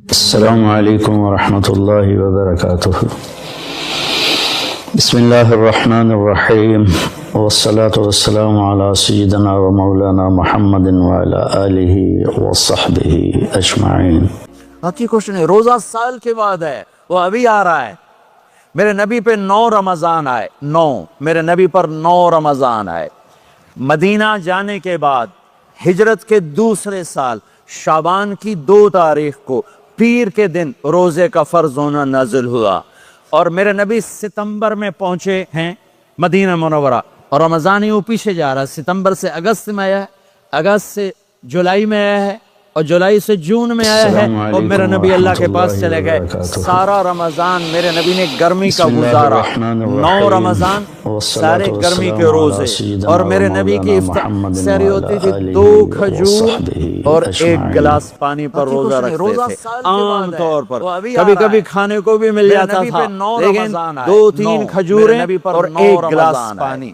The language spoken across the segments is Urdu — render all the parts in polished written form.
السلام علیکم ورحمۃ اللہ وبرکاتہ۔ بسم اللہ الرحمن الرحیم، والصلاة والسلام علی سیدنا و مولانا محمد وعلی آلہ وصحبہ اجمعین۔ باقی کچھ نہیں، روزہ سال کے بعد ہے، وہ ابھی آ رہا ہے۔ میرے نبی پہ 9 رمضان آئے، میرے نبی پر 9 رمضان آئے۔ مدینہ جانے کے بعد ہجرت کے دوسرے سال شعبان کی 2 تاریخ کو پیر کے دن روزے کا فرض ہونا نازل ہوا، اور میرے نبی ستمبر میں پہنچے ہیں مدینہ منورہ، اور رمضان ہی وہ پیچھے جا رہا ہے۔ ستمبر سے اگست میں آیا ہے، اگست سے جولائی میں آیا ہے، اور جولائی سے جون میں آیا ہے، اور میرے نبی اللہ کے پاس چلے گئے۔ سارا رمضان میرے نبی نے گرمی کا گزارا، 9 رمضان سارے گرمی کے روزے، اور میرے نبی کی سحری ہوتی تھی 2 کھجور اور 1 گلاس پانی پر روزہ رکھتے تھے عام طور پر۔ کبھی کبھی کھانے کو بھی مل جاتا تھا، لیکن 2-3 کھجوریں اور 1 گلاس پانی۔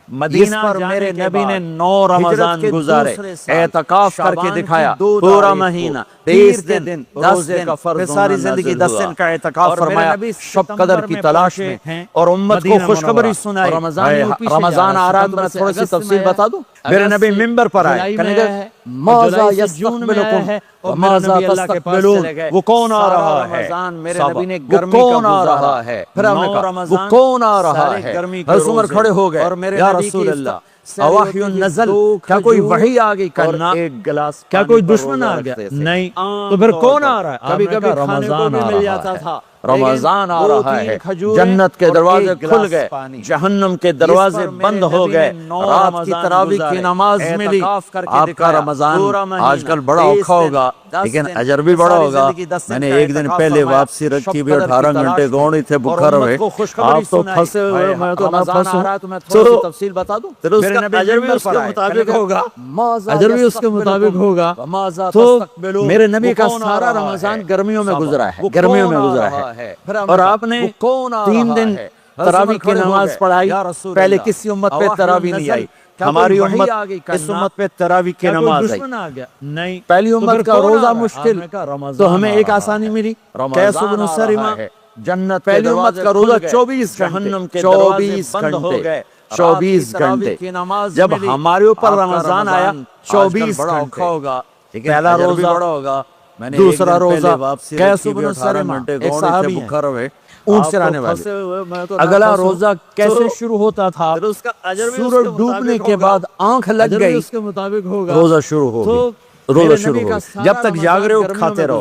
مدینہ پر میرے نبی نے 9 رمضان گزارے، اعتکاف کر کے دکھایا، پورا مہینہ 30 دن 10 دن، پھر ساری زندگی 10 دن کا اعتکاف فرمایا شب قدر کی تلاش میں، اور امت کو خوشخبری سنائی۔ رمضان آ رہا ہے تو میں تھوڑی سی تفصیل بتا دوں۔ میرے نبی ممبر پر آئے، کہنے لگے ماذا یستقبلکم وماذا تستقبلون، وہ کون آ رہا ہے؟ میرے نبی نے گرمی کا گزارا ہے، پھر ہم نے کہا وہ کون آ رہا ہے؟ حضرت عمر کھڑے ہو گئے، یا رسول اللہ اوحی نزل، کیا کوئی وحی آ گئی؟ کرنا کیا کوئی دشمن آ گیا؟ نہیں، تو پھر کون آ رہا ہے؟ کبھی کبھی کھانے کو بھی مل جاتا تھا۔ رمضان آ رہا ہے، جنت کے دروازے کھل گئے، جہنم کے دروازے بند ہو گئے، رات کی تراویح کی نماز ملی۔ آپ کا رمضان آج کل بڑا اوکھا ہوگا لیکن اجر بھی بڑا ہوگا۔ میں نے ایک دن پہلے واپسی رکھی بھی 18 گھنٹے گونی تھے بکھر ہوئے، آپ تو پھنسے ہوئے، میں تو نہ پھنسوں۔ تو تفصیل بتا دوں، اجر بھی اس کے مطابق ہوگا، اجر بھی اس کے مطابق ہوگا۔ تو میرے نبی کا سارا رمضان گرمیوں میں گزرا ہے، گرمیوں میں گزرا ہے، اور آپ نے 3 دن تراویح کی نماز پڑھائی۔ پہلے کسی امت پہ تراویح نہیں آئی، ہماری امت اس امت پہ تراویح کی نماز آئی۔ پہلی امت کا روزہ مشکل، تو ہمیں ایک آسانی ملی، قیس بن سرمہ جنت پہلی امت کا روزہ 24 گھنٹے۔ جب ہمارے اوپر رمضان آیا 24 گھنٹے، پہلا روزہ ہوگا، دوسرا روزہ قیس بن سرمہ ایک صحابی ہیں، اونٹ چرانے والے۔ اگلا روزہ کیسے شروع ہوتا تھا؟ سورج ڈوبنے کے بعد آنکھ لگ گئی، روزہ شروع ہو گیا، روزہ شروع ہو گیا، جب تک جاگ رہے ہو کھاتے رہو،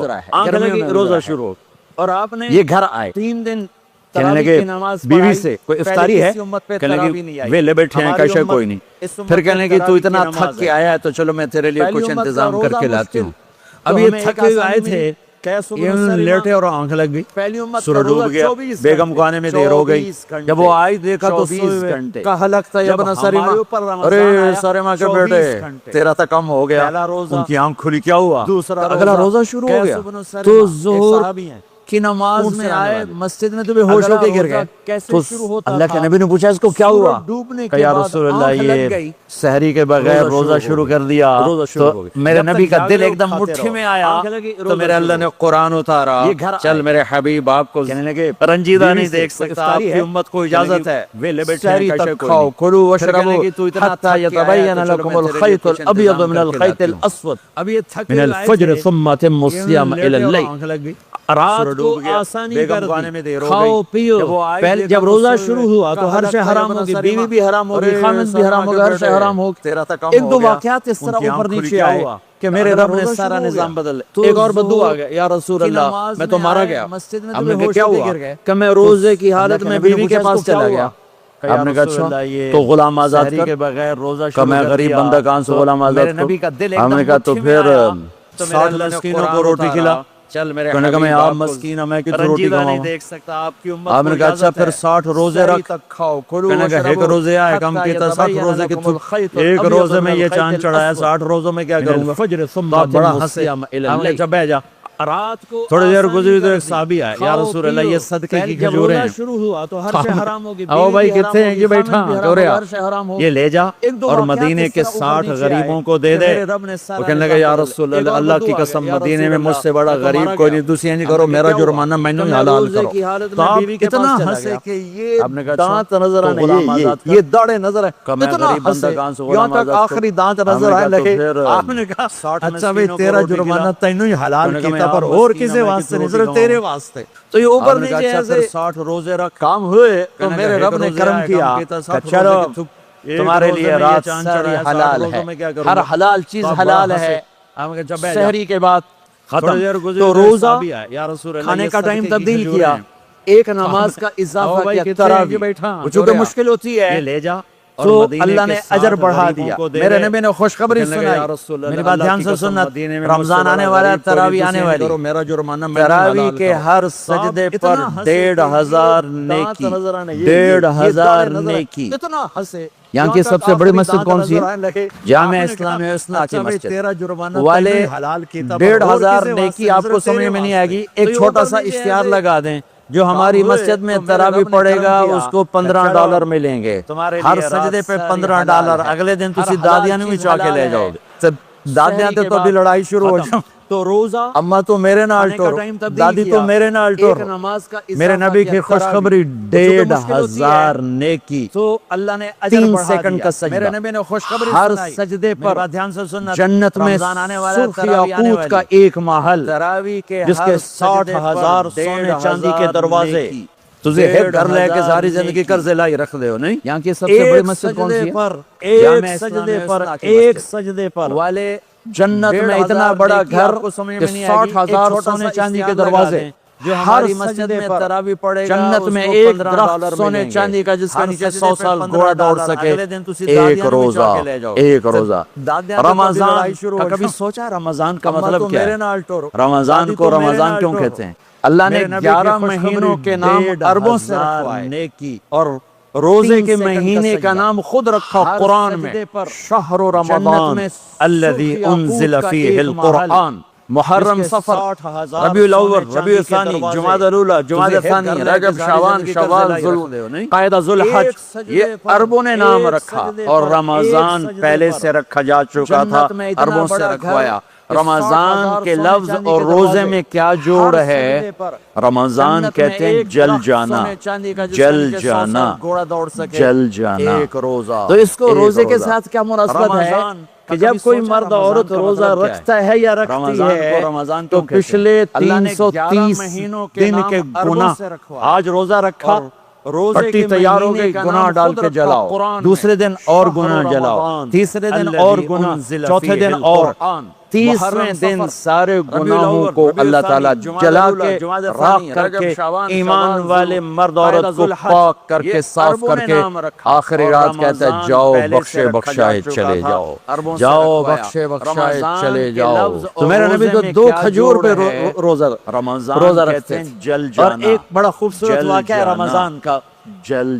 روزہ شروع ہو گیا۔ اور آپ نے یہ گھر آئے، 3 دن کہنے لگے بیوی سے کوئی افطاری ہے؟ کہنے لگے ویلے بیٹھے ہیں، کیسے کوئی نہیں۔ پھر کہنے لگے تو اتنا تھک کے آیا ہے تو چلو میں تیرے لیے کچھ انتظام کر کے لاتی ہوں۔ اب یہ تھکے آئے تھے، لیٹے اور آنکھ لگ گئی، سورج ڈوب گیا، بیگم کو آنے میں دیر ہو گئی۔ جب وہ آئی دیکھا تو کہا لگتا ہے ابن سرمہ، ارے سرمہ کے بیٹے تیرا تو کم ہو گیا۔ ان کی آنکھ کھلی، کیا ہوا؟ اگلا روزہ شروع ہو گیا۔ تو ظہر کی نماز میں آئے مسجد میں تو بے ہوش ہو کے گر گئے۔ تو اللہ کے نبی نے پوچھا اس کو کیا ہوا؟ کہ یا رسول اللہ یہ سحری کے بغیر روزہ شروع کر دیا۔ تو میرے نبی کا دل ایک دم مٹھی میں آیا، تو میرے اللہ نے قرآن اتارا، چل میرے حبیب آپ کو رنجیدہ نہیں دیکھ سکتا، آپ کی امت کو اجازت ہے سحری تک کھاؤ، کلوا واشربوا حتی یتبین لکم الخیط الابیض من الخیط الاسود من الفجر ثم اتموا الصیام الی اللیل۔ رات کو آسانی کر دی، کھاؤ پیو۔ پہلے جب روزہ شروع ہوا تو ہر شے حرام ہوگی، بیوی بھی حرام ہوگی، خامد بھی حرام ہوگا، ہر شے حرام ہوگی۔ 1-2 واقعات اس طرح اوپر نیچے آئے کہ میرے رب نے سارا نظام بدل لیا۔ ایک اور بدو آ گیا، یا رسول اللہ میں تو مارا گیا۔ ہم نے کہا کیا ہوا؟ کہ میں روزے کی حالت میں بیوی کے پاس چلا گیا۔ آپ نے کہا اچھا تو غلام آزاد کر، کہ میں غریب بندہ کہاں سے غلام آزاد کروں؟ ہم نے کہا تو پھر 60 مسکینوں کو روٹی کھلا۔ کہنے کا میں آپ مسکین میں کتنی روٹی کھاؤں؟ آپ نے کہا اچھا پھر 60 روزے رکھ۔ کہنے کا ایک روزے آئے کم کیتا 60 روزے کتنے؟ ایک روزے میں یہ چاند چڑھایا، 60 روزوں میں کیا کروں گا؟ آپ بڑا ہنسے، ہم نے کہا بیٹھ جا، رات کو تھوڑی دیر گزری تو ایک صحابی آیا، یا رسول اللہ یہ صدقے کی کھجوریں ہیں۔ شروع ہوا تو ہر شے حرام ہوگی، او بھائی کتنے ہیں یہ بیٹھا ہر شے حرام ہو۔ یہ لے جا اور مدینے کے 60 غریبوں کو دے دے۔ وہ کہنے لگا یا رسول اللہ اللہ کی قسم مدینے میں مجھ سے بڑا غریب کوئی نہیں، دوسری نہیں کرو میرا جرمانہ میں نے حلال کرو۔ تو آپ اتنا ہنسے کہ یہ دانت نظر آنے لگے، یہ داڑھیں نظر آئے، اتنا ہنسے یہاں تک آخری دانت نظر آنے لگے۔ آپ نے کہا اچھا بھائی تیرا جرمانہ تینوں ہی حلال کیتا پر اور کسی واسطے نہیں، صرف تیرے واسطے۔ تو یہ اوپر نیچے ایسے 60 روزے رکھ کام ہوئے تو میرے رب نے کرم کیا کہ چلو تمہارے لیے رات ساری حلال ہے، ہر حلال چیز حلال ہے۔ سحری کے بعد ختم، تو روزہ کھانے کا ٹائم تبدیل کیا، ایک نماز کا اضافہ کیا تراویح، چونکہ مشکل ہوتی ہے لے جا تو اللہ نے اجر بڑھا دیا۔ میرے نبی نے خوشخبری سنائی، میری بات دھیان سے سننا، رمضان آنے والا ہے، تراویح آنے والی، تراویح کے ہر سجدے پر 1500 نیکی، 1500 نیکی۔ یہاں کی سب سے بڑی مسجد کون سی ہے؟ جامع اسلامیہ اسنا کی مسجد والے 1500 نیکی آپ کو سمجھ میں نہیں آئے گی۔ ایک چھوٹا سا اشتہار لگا دیں، جو ہماری مسجد میں تراویح پڑے گا اس کو $15 ملیں گے، ہر سجدے پہ $15۔ اگلے دن تسی دادیاں نہیں چاہ کے لے جاؤ گے، دادیاں تے تو بھی لڑائی شروع ہو جاؤ۔ تو روزہ اما تو میرے نال ٹورو، دادی تو میرے نال ٹورو، میرے نبی کی خوشخبری 1500 نیکی۔ تو اللہ نے 3 سیکنڈ کا سجدہ، میرے نبی نے خوشخبری ہر سجدے پر جنت میں سرخ یاقوت کا ایک محل جس کے 60,000 سونے چاندی کے دروازے، تجھے ایک گھر لے کے ساری زندگی قرضے لائی رکھ دے ہو نہیں؟ یہاں کی سب سے بڑی مسجد کون سی ہے؟ ایک سجدے پر والے جنت میں اتنا بڑا گھر کہ 60,000 سونے چاندی کے دروازے، ہر مسجد میں تراویح پڑے گا، جنت میں ایک درخت سونے چاندی کا جس کے نیچے 100 سال گھوڑا دوڑ سکے۔ ایک روزہ، ایک روزہ رمضان کا کبھی سوچا رمضان کا مطلب کیا ہے؟ رمضان کو رمضان کیوں کہتے ہیں؟ اللہ نے 11 مہینوں کے نام عربوں سے رکھوائے اور روزے کے مہینے کا نام خود رکھا قرآن میں، شہر رمضان الذی انزل فیہ القرآن، محرم، صفر، ربیع الاول، ربیع الثانی، جمادی الاولی، جمادی الثانی، رجب، شعبان، شوال، ذوالقعدہ، ذوالحج، یہ عربوں نے نام رکھا اور رمضان پہلے سے رکھا جا چکا تھا، عربوں سے رکھوایا۔ رمضان کے لفظ اور روزے میں کیا جوڑ ہے؟ رمضان کہتے ہیں جل جانا، جل جانا، جل جانا، ایک روزہ۔ تو اس کو روزے کے ساتھ کیا مناسبت ہے کہ جب کوئی مرد عورت روزہ رکھتا ہے یا رکھتی ہے تو پچھلے 330 دن کے گناہ، آج روزہ رکھا، پٹی تیار ہو گئی، گناہ ڈال کے جلاؤ، دوسرے دن اور گناہ جلاؤ، تیسرے دن اور گناہ، چوتھے دن اور، 30ویں دن سارے گناہوں کو اللہ تعالیٰ جلا کے راکھ کر کے ایمان والے مرد عورت کو پاک کر کے صاف کر کے آخری رات کہتا ہے جاؤ بخشے بخشائے چلے جاؤ، جاؤ بخشے بخشائے چلے جاؤ۔ تو میرا نبی تو 2 کھجور پہ روزہ رکھتے ہیں۔ اور ایک بڑا خوبصورت واقعہ ہے رمضان کا،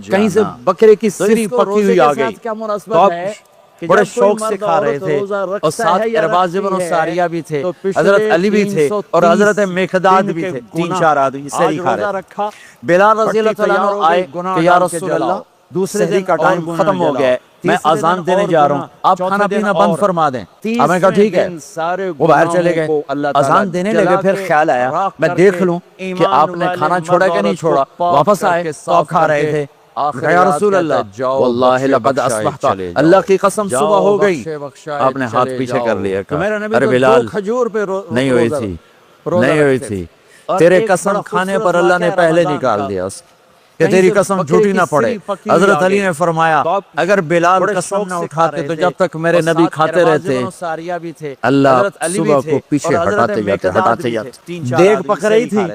کہیں سے بکرے کی سری پکی ہوئی آ گئی تو آپ بڑے شوق سے کھا رہے تھے، اور ساتھ ارباز بن ساریہ بھی تھے، حضرت علی بھی تھے اور حضرت مقداد بھی تھے، 3-4 آدمی سحری کھا رہے تھے۔ بلال رضی اللہ تعالیٰ عنہ آئے کہ یا رسول اللہ دوسرے دن کا ٹائم ختم ہو گیا ہے، میں اذان دینے جا رہا ہوں، آپ کھانا پینا بند فرما دیں۔ ہم نے کہا ٹھیک ہے، وہ باہر چلے گئے، اذان دینے لگے، پھر خیال آیا میں دیکھ لوں کہ آپ نے کھانا چھوڑا کہ نہیں چھوڑا۔ واپس آئے تو آپ کھا رہے تھے، یا رسول اللہ واللہ لقد اصبحت، اللہ کی قسم صبح ہو گئی۔ آپ نے ہاتھ پیچھے کر لیا، ارے بلال نہیں ہوئی تھی، نہیں ہوئی تھی، تیرے قسم کھانے پر اللہ نے پہلے نکال دیا کہ تیری قسم جھوٹی نہ پڑے۔ حضرت علی نے فرمایا اگر بلال قسم نہ اٹھاتے تو جب تک میرے نبی کھاتے رہتے اللہ صبح کو پیچھے ہٹاتے جاتے۔ دیگ پک رہی تھی،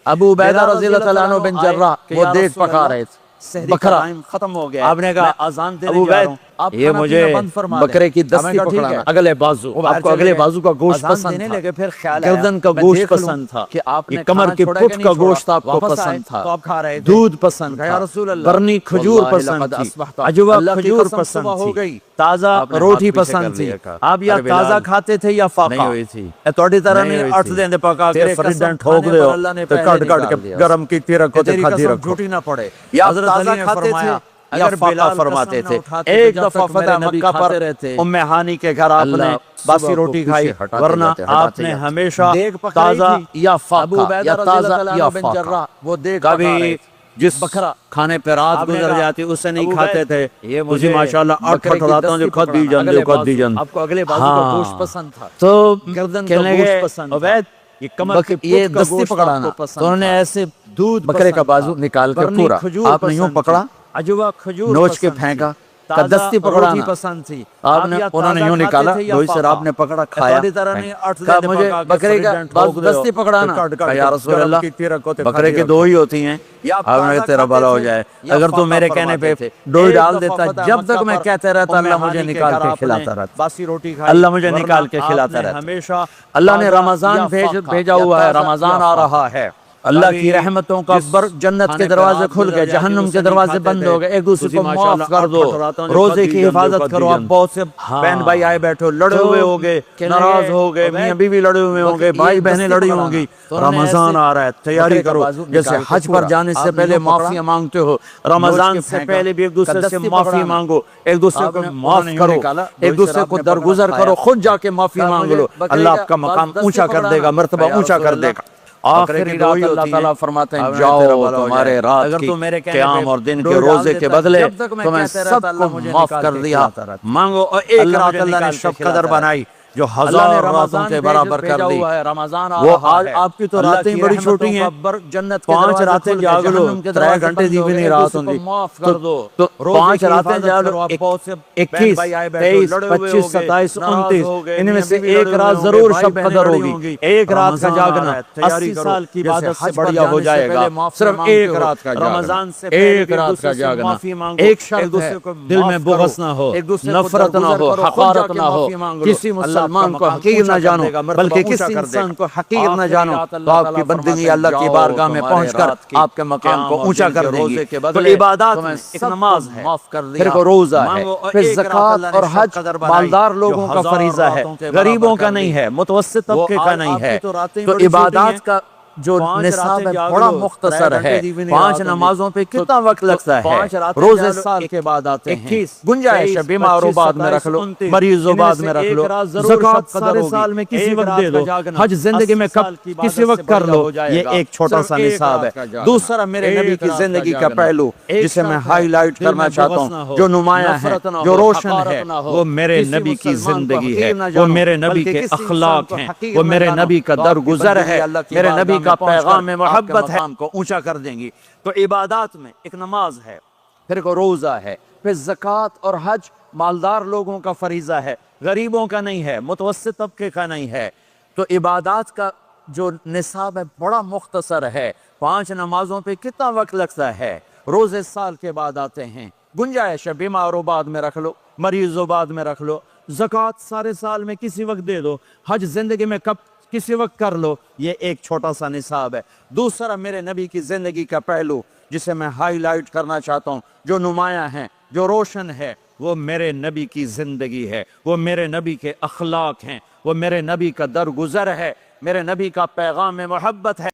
ابو عبیدہ رضی اللہ تعالیٰ عنہ بن جراح وہ دیگ پکا رہے تھے، بکرا ختم ہو گیا۔ آپ نے کہا ابو عبید آپ یہ کھانا مجھے پینا بند فرما دیں۔ بکرے کی ہمیں دستی کہا ٹھیک ہے۔ پکڑانا، اگلے بازو، وہ باہر آپ کو چلے اگلے گئے۔ بازو کا گوشت اذان پسند دینے تھا، لگے، پھر خیال آیا گردن کا میں گوشت دیکھ لوں پسند تھا، کہ آپ یہ نے کمر کھانا کی چھوڑا پٹھ کہ کا نہیں چھوڑا۔ گوشت آپ کو واپس آئے پسند تھا، تو آپ کھا رہے تھے۔ دودھ پسند یا تھا، رسول اللہ، برنی کھجور واللہ پسند لقد تھی، اصبحت۔ عجوہ اللہ کی کھجور قسم پسند صبح ہو تھی، گئی، تازہ آپ نے ہاتھ روٹی پیچھے کر پسند تھی۔ لیا، کہا، آپ یا ارے بلال، تازہ کھاتے تھے یا نہیں فاقہ؟ ہوئی تھی، تھوڑی طرح نہیں نہیں ہوئی اٹھ تھی۔ دیں پکا کے تیرے فریڈن قسم ٹھوک کھانے دے پر ہو اللہ نے تو پہلے کٹ کٹ نکال کے دیا۔ گرم کیتی رکھو کہ تو تیری کھدی قسم رکھو، جھوٹی نہ پڑے۔ یا حضرت تازہ علی نے کھاتے تھے فرمایا، یا اگر فاقہ بلال فرماتے قسم نہ تھے۔ اٹھاتے ایک تو جب دفعہ تک فتح میرے نبی مکہ پر کھاتے رہتے، ام ہانی کے گھر آپ نے اللہ باسی صبح کو روٹی پیچھے کھائی، ہٹاتے ورنہ جاتے، آپ ہٹاتے نے جاتے۔ ہمیشہ دیگ پکڑی تازہ تھی، یا ابو فاقہ عبیدہ یا رضی تازہ اللہ یا عنہ بن فاقہ، جراح وہ دیگ پکا رہے کبھی تھے۔ جس بکرا کھانے پہ رات آپ نے گزر کہا، جاتی اسے نہیں ابو کھاتے عبید، تھے، یہ تسی مجھے ماشاءاللہ اٹھ بکرے کی راتوں جو دستی کھد دی پکڑانا، جاندے اگلے کھد دی بازو، جاندے۔ آپ کو اگلے بازو کا گوشت پسند تھا، تو گردن کا کہنے گوشت لگے پسند تھا، عبید یہ کمر کی یہ پٹھ کا دستی گوشت پکڑانا آپ کو پسند تو انہوں نے تھا، ایسے دودھ بکرے کا پسند بازو تھا، نکال کے برنی پورا کھجور آپ نے یوں پسند تھی، پکڑا، عجوہ کھجور نوچ کے پسند پھینکا، تھی، کا دستی تازہ پکڑانا روٹی پسند تھی، آپ نے یا انہوں نے تازہ یوں کھاتے نکالا، تھے یا دوئی سر فاقہ؟ آپ نے پکڑا، کھایا، تھوڑی طرح نہیں اٹھ کہا دیں مجھے پکا کے بکرے کا فریڈن بازو ٹھوک دے ہو دستی پکڑانا، تو کٹ کہا کٹ یا کے رسول گرم اللہ کیتی رکھو تو بکرے کھدی کے رکھو۔ دو ہی ہوتی ہیں، یا آپ نے تازہ تیرا کھاتے بھلا ہو تھے جائے، یا اگر تو فاقہ میرے کہنے پہ فرماتے تھے۔ ڈوئی ایک ڈال دفعہ دیتا فتح جب مکہ تک میں پر کہتے رہتا ام اللہ مجھے ہانی کے نکال گھر کے آپ نے کھلاتا رہتا، باسی روٹی کھائی، اللہ مجھے ورنہ نکال کے آپ کھلاتا نے رہتا۔ ہمیشہ اللہ نے تازہ رمضان یا فاقہ بھیجا یا ہوا ہے، تازہ رمضان یا آ فاقہ۔ رہا ہے، اللہ کی کبھی رحمتوں کا جس جنت کے کھانے پہ دروازے رات کھل گزر گئے، جاتی جہنم اسے کے نہیں دروازے کھاتے بند تھے، ہو گئے، ایک دوسرے تسی کو ماشاءاللہ معاف کر اٹھ دو، اٹھ راتوں جو روزے کھدی کی جاندے حفاظت کھدی کرو، آپ جاندے۔ بہت سے ہاں۔ بہن بھائی آئے بیٹھو، لڑے تو ہوئے ہو گے، کہنے ناراض لگے، ہو گئے، عبید، میاں بیوی لڑے ہوئے ہوں گے، یہ بھائی بہنیں دستی لڑی پکڑانا ہوں گی، تو انہوں نے رمضان ایسے آ رہا ہے، تیاری بکرے کا کرو، بازو جیسے نکال کے حج پر پورا جانے سے آپ نے پہلے یوں پکڑا، معافی مانگتے ہو، نوچ رمضان کے سے پھینکا، پہلے بھی ایک دوسرے سے دستی معافی پکڑانا، مانگو، ایک دوسرے آپ کو نے انہوں معاف نے یوں کرو، نکالا، ایک دوسرے کو درگزر کرو، خود جا کے معافی مانگ لو، اللہ آپ کا مقام اونچا کر دے گا، مرتبہ اونچا کر دے گا۔ آخری رات اللہ تعالیٰ فرماتے ہیں جاؤ تمہارے رات کی قیام اور دن کے روزے کے بدلے تمہیں سب کو معاف کر دیا، مانگو، اور ایک رات اللہ نے شب قدر بنائی جو ہزار راتوں کے برابر کر دی۔ وہ آج آپ کی تو راتیں بڑی چھوٹی ہیں، جنت 5 راتیں جاگ لو، 3 گھنٹے دی بھی نہیں رات ہوندی، تو 5 راتیں جاگ لو، 21 23 25 27 29 ان میں سے ایک رات ضرور شب قدر ہوگی، ایک رات کا جاگنا 80 سال کی عبادت سے بڑھیا ہو جائے گا، صرف ایک رات کا جاگنا، ایک رات کا جاگنا، ایک شرط ہے دل میں بغض نہ ہو، نفرت نہ ہو، حقارت نہ ہو، کسی مسلمان کو حقیر نہ جانو بلکہ کسی انسان کو حقیر نہ جانو، تو آپ کی بندگی اللہ کی بارگاہ میں پہنچ کر آپ کے مقام کو اونچا کر دیں گی۔ تو عبادات میں ایک نماز ہے، پھر ایک روزہ ہے، پھر زکوٰۃ اور حج مالدار لوگوں کا فریضہ ہے، غریبوں کا نہیں ہے، متوسط طبقے کا نہیں ہے۔ تو عبادات کا جو نصاب ہے بڑا مختصر ہے، 5 نمازوں پہ کتنا وقت لگتا ہے؟ روزے سال کے بعد آتے ہیں، گنجائش ہے، بیمار و بعد میں رکھ لو، مریض و بعد میں رکھ لو، زکوٰۃ سارے سال میں کسی وقت دے دو، حج زندگی میں کسی وقت کر لو، یہ ایک چھوٹا سا نصاب ہے۔ دوسرا میرے نبی کی زندگی کا پہلو جسے میں ہائی لائٹ کرنا چاہتا ہوں، جو نمایاں ہے، جو روشن ہے، وہ میرے نبی کی زندگی ہے، وہ میرے نبی کے اخلاق ہیں، وہ میرے نبی کا درگزر ہے، میرے نبی کا پیغام محبت ہے، کو اونچا کر دیں گی۔ تو عبادات میں ایک نماز ہے، پھر ایک روزہ ہے، پھر زکوٰۃ اور حج مالدار لوگوں کا فریضہ ہے، غریبوں کا نہیں ہے، متوسط طبقے کا نہیں ہے۔ تو عبادات کا جو نصاب ہے بڑا مختصر ہے، 5 نمازوں پہ کتنا وقت لگتا ہے؟ روزے سال کے بعد آتے ہیں، گنجائش ہے، بیمار و بعد میں رکھ لو، مریض و بعد میں رکھ لو، زکوٰۃ سارے سال میں کسی وقت دے دو، حج زندگی میں کسی وقت کر لو، یہ ایک چھوٹا سا نصاب ہے۔ دوسرا میرے نبی کی زندگی کا پہلو جسے میں ہائی لائٹ کرنا چاہتا ہوں، جو نمایاں ہے، جو روشن ہے، وہ میرے نبی کی زندگی ہے، وہ میرے نبی کے اخلاق ہیں، وہ میرے نبی کا درگزر ہے، میرے نبی کا پیغام محبت ہے۔